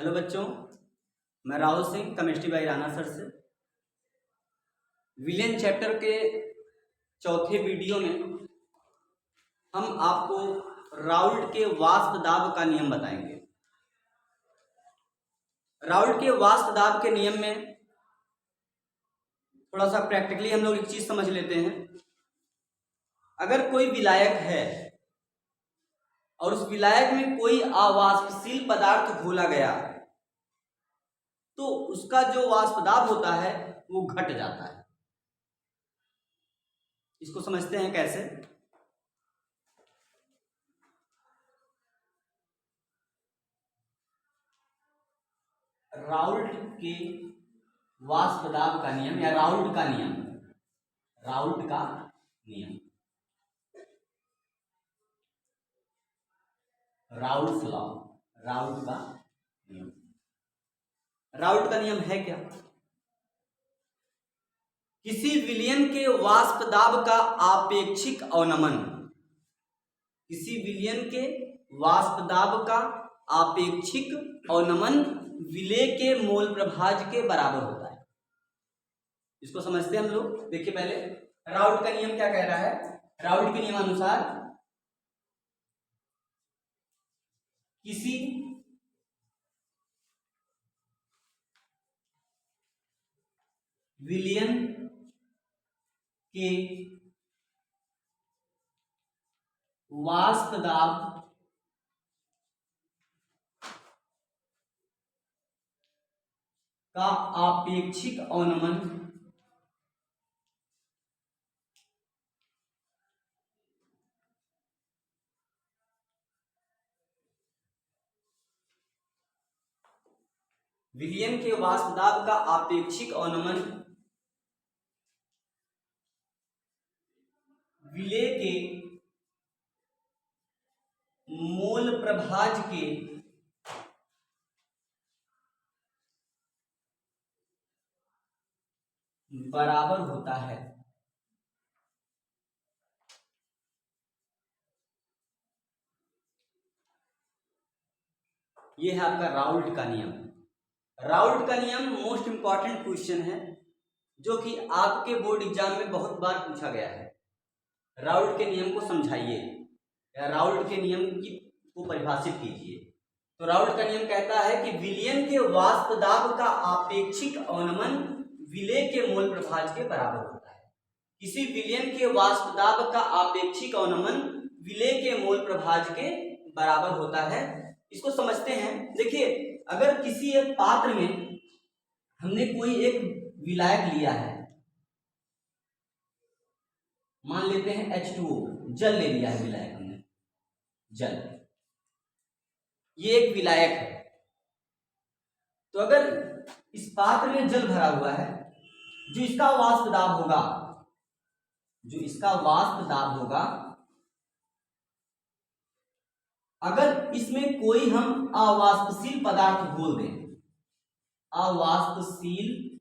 Hello बच्चों, मैं Rahul Singh chemistry by Rana sir से विलियन चैप्टर के चौथे वीडियो में हम आपको राउल्ट के वाष्प दाब का नियम बताएंगे। राउल्ट के वाष्प दाब के नियम में थोड़ा सा प्रैक्टिकली हम लोग एक चीज समझ लेते हैं। अगर कोई विलायक है और उस विलायक में कोई अवाष्पशील पदार्थ घोला गया तो उसका जो वाष्प दाब होता है वो घट जाता है। इसको समझते हैं कैसे। राउल्ट के वाष्प दाब का नियम या राउल्ट का नियम, राउल्ट का नियम, राउल्ट लॉ, राउल्ट का नियम। राउल्ट का नियम है क्या? किसी विलयन के वाष्प दाब का आपेक्षिक अवनमन, किसी विलयन के वाष्प दाब का आपेक्षिक अवनमन विलेय के मोल प्रभाज के बराबर होता है। इसको समझते हैं हम लोग। देखिए पहले राउल्ट का नियम क्या कह रहा है। राउल्ट के नियमानुसार किसी विलयन के वाष्प दाब का आपेक्षिक अवनमन विलयन के वाष्प दाब का आपेक्षिक अवनमन विलेय के मोल प्रभाज के बराबर होता है। यह है आपका राउल्ट का नियम। राउल्ट का नियम मोस्ट इंपॉर्टेंट क्वेश्चन है जो कि आपके बोर्ड एग्जाम में बहुत बार पूछा गया है। राउल्ट के नियम को समझाइए या राउल्ट के नियम को परिभाषित कीजिए। तो राउल्ट का नियम कहता है कि विलयन के वाष्प दाब का आपेक्षिक अवनमन विलेय के मोल प्रभाज के बराबर होता है। किसी विलयन के वाष्प दाब का आपेक्षिक अवनमन विलेय के मोल प्रभाज के बराबर होता है। इसको समझते हैं। देखिए, अगर किसी एक पात्र में हमने कोई एक विलायक लिया है, मान लेते हैं H2O, जल ले लिया है विलायक हमने, जल, ये एक विलायक है। तो अगर इस पात्र में जल भरा हुआ है, जो इसका वाष्प दाब होगा, जो इसका वाष्प दाब होगा, अगर इसमें कोई हम अवाष्पशील पदार्थ घोल दें, अवाष्पशील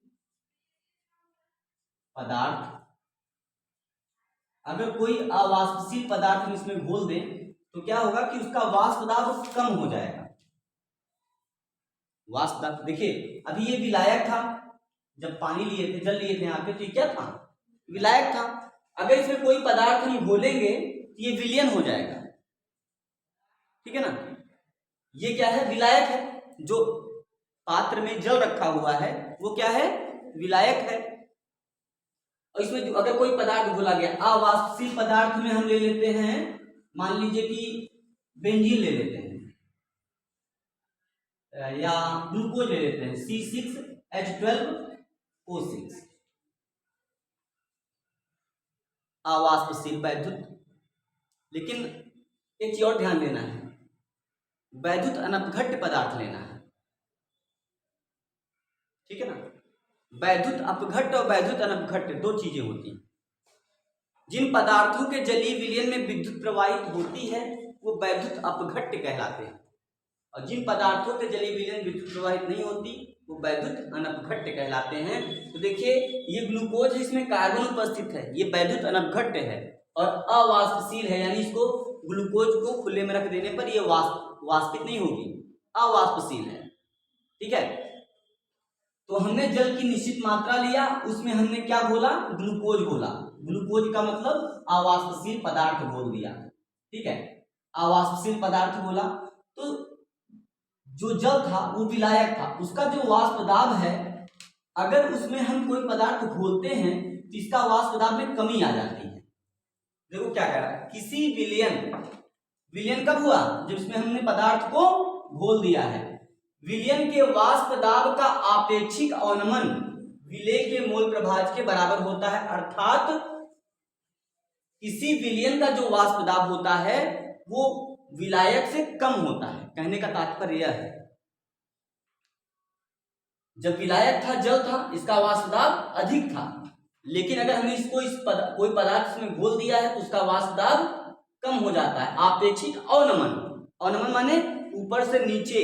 पदार्थ, अगर कोई अवाष्पशील पदार्थ हम इसमें घोल दें तो क्या होगा कि उसका वाष्प दाब कम हो जाएगा। वाष्प दाब, देखिए अभी ये विलायक था, जब पानी लिए थे, जल लिए थे यहाँ पे, तो ये क्या था? विलायक था। अगर इसमें कोई पदार्थ हम घोलेंगे तो ये विलयन हो जाएगा, ठीक है ना। ये क्या है? विलायक है। जो पात्र में जल रखा हुआ है वो क्या है? विलायक है। और इसमें अगर कोई पदार्थ घोला गया, अवाष्पशील पदार्थ में हम ले लेते हैं, मान लीजिए कि बेंजीन ले लेते हैं या ग्लूकोज ले लेते हैं, C6H12O6, अवाष्पशील वैद्युत। लेकिन एक चीज और ध्यान देना है, वैद्युत अनपघट्य पदार्थ लेना है, ठीक है ना। वैद्युत अपघट्य और वैद्युत अनपघट्य दो चीजें होती हैं। जिन पदार्थों के जलीय विलयन में विद्युत प्रवाहित होती है वो वैद्युत अपघट्य कहलाते हैं, और जिन पदार्थों के जलीय विलयन विद्युत प्रवाहित नहीं होती वो वैद्युत अनपघट्य कहलाते हैं। तो देखिए, ये ग्लूकोज, इसमें कार्बन उपस्थित है, ये वैद्युत अनपघट्य है और अवाष्पशील है, यानी इसको ग्लूकोज को खुले में रख देने पर ये वाष्पित नहीं होगी, अवाष्पशील है। ठीक है। तो हमने जल की निश्चित मात्रा लिया, उसमें हमने क्या घोला, ग्लूकोज घोला। ग्लूकोज का मतलब अवाष्पशील पदार्थ घोल दिया, ठीक है, अवाष्पशील पदार्थ घोला। तो जो जल था वो विलायक था, उसका जो वाष्प दाब है, अगर उसमें हम कोई पदार्थ घोलते हैं तो इसका वाष्प दाब में कमी आ जाती है। देखो क्या कह रहा है, किसी विलयन कब हुआ, जब इसमें हमने पदार्थ को घोल दिया है। विलयन के वाष्प दाब का आपेक्षिक अवनमन विलेय के मोल प्रभाज के बराबर होता है, अर्थात किसी विलयन का जो वाष्प दाब होता है वो विलायक से कम होता है। कहने का तात्पर्य यह है, जब विलायक था, जल था, इसका वाष्प दाब अधिक था, लेकिन अगर हमने इसको कोई पदार्थ में घोल दिया है तो उसका वाष्प दाब कम हो जाता है। आपेक्षिक अवनमन, अवनमन माने ऊपर से नीचे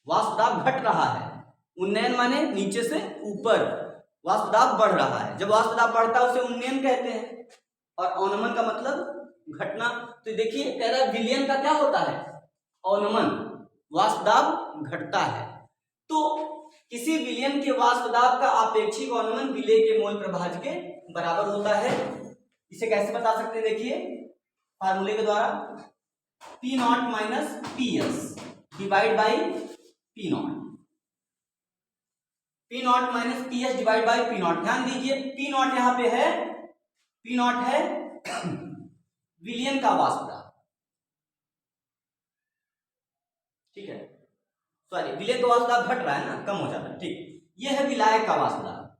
वाष्प दाब घट रहा है, उन्नयन माने नीचे से ऊपर वाष्प दाब बढ़ रहा है। जब वाष्प दाब बढ़ता है उसे उन्नयन कहते हैं, और अवनमन का मतलब घटना। तो देखिए कह रहा है विलयन का क्या होता है, अवनमन, वाष्प दाब घटता है। तो किसी विलयन के वाष्प दाब का आपेक्षिक अवनमन विलेय के मोल प्रभाज के बराबर होता है। इसे कैसे बता सकते हैं, देखिए फार्मूले के द्वारा, P not minus PS divide by P not, P not minus PS divide by P not. ध्यान दीजिए P नॉट यहां पे है, P नॉट है विलयन का वाष्प दाब, ठीक है, सॉरी विलयन का वाष्प दाब घट रहा है ना, कम हो जाता है, ठीक। ये है विलायक का वाष्प दाब,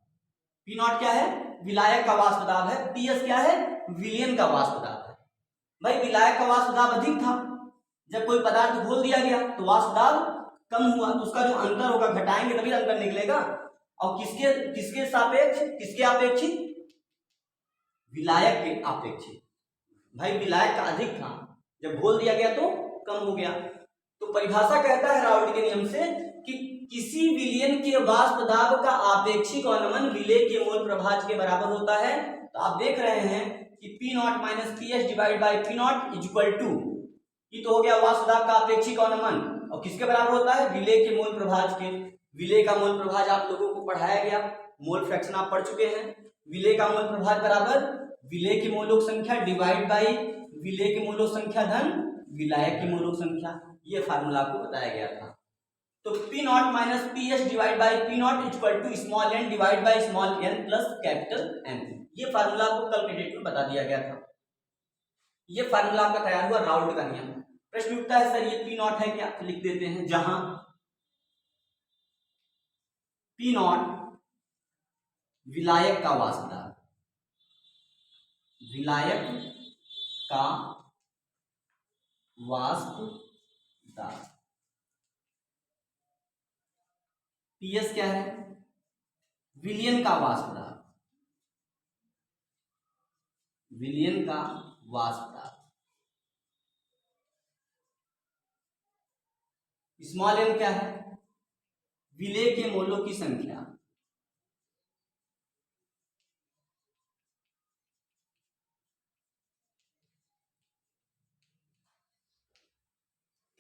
P नॉट क्या है, विलायक का वाष्प दाब है, PS क्या है, विलयन का वाष्प दाब है। भाई विलायक का वाष्प दाब अधिक था, जब कोई पदार्थ घोल दिया गया तो वाष्प दाब कम हुआ, तो उसका जो अंतर होगा, घटाएंगे तभी अंतर निकलेगा। और किसके किसके सापेक्ष, किसके अपेक्षित, विलायक के अपेक्षित। भाई विलायक का अधिक था, जब घोल दिया गया तो कम हो गया। तो परिभाषा कहता है राउल्ट के नियम से कि किसी विलयन के वाष्प दाब का आपेक्षिक अवनमन विलेय के मोल प्रभाज के बराबर होता है। तो आप देख रहे हैं कि P not minus PS divide by P not is equal to, ये तो हो गया वाष्प दाब का आपेक्षिक अवनमन, और किसके बराबर होता है, विलेय के मोल प्रभाज के। विलेय का मोल प्रभाज आप लोगों को पढ़ाया गया, मोल फ्रैक्शन आप पढ़ चुके हैं। विलेय का मोल प्रभाज बराबर विलेय की मोलों संख्या डिवाइड बाई विलेय की मोलों संख्या धन विलायक की मोलों संख्या, ये फार्मूला आपको बताया गया था। तो P not minus PS divide by P not equal to small n divide by small n plus capital N, ये फार्मूला आपको कल के डेट में बता दिया गया था। ये फार्मूला आपका तैयार हुआ राउल्ट का नियम। प्रश्न उठता है सर ये P नॉट है क्या, लिख देते हैं, जहां P नॉट विलायक का वाष्प दाब, विलायक का वाष्प दाब, PS क्या है, विलयन का वाष्प दाब, विलयन का वाष्प दाब, स्मॉल n क्या है, विलेय के मोलों की संख्या,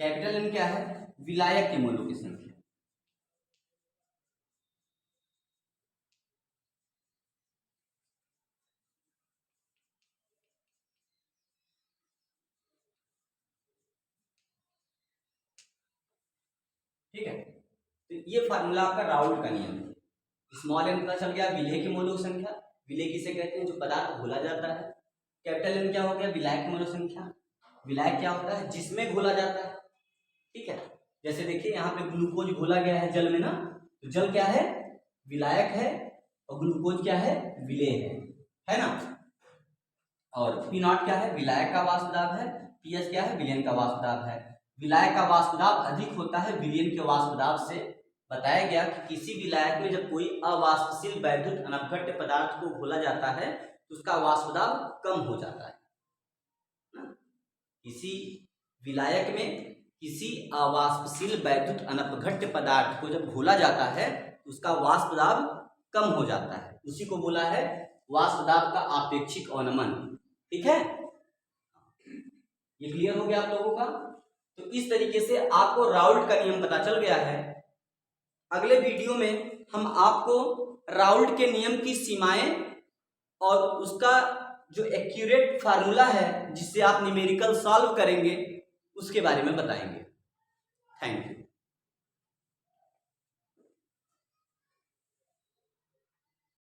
कैपिटल N क्या है, विलायक के मोलों की संख्या। ठीक है, तो ये फार्मूला आपका राउल्ट का नियम है। स्मॉल n पता चल गया, विलेय की मोलों की संख्या, विलेय किसे कहते हैं, जो पदार्थ घोला जाता है। कैपिटल N क्या हो गया, विलायक की मोलों संख्या, विलायक क्या होता है, जिसमें घोला जाता है। ठीक है, जैसे देखिए यहाँ पे ग्लूकोज घोला गया है जल में ना, तो जल क्या है, विलायक है, और ग्लूकोज क्या है, विलेय है ना। और P नॉट क्या है, विलायक का वाष्प दाब है, PS क्या है, विलयन का वाष्प दाब है। विलायक का वाष्प दाब अधिक होता है विलयन के वाष्प दाब से। बताया गया कि किसी विलायक में जब कोई अवाष्पशील वैद्युत अनवघट्य पदार्थ को घोला जाता है तो उसका वाष्प दाब कम हो जाता है ना? किसी विलायक में किसी अवाष्पशील वैद्युत अनवघट्य पदार्थ को जब घोला जाता है तो उसका वाष्प दाब कम हो जाता है, उसी को बोला है वाष्प दाब का आपेक्षिक अवनमन। ठीक है, ये क्लियर हो गया आप लोगों का। तो इस तरीके से आपको राउल्ट का नियम पता चल गया है अगले वीडियो में हम आपको राउल्ट के नियम की सीमाएं और उसका जो एक्यूरेट फार्मूला है जिससे आप न्यूमेरिकल सॉल्व करेंगे उसके बारे में बताएंगे। Thank you.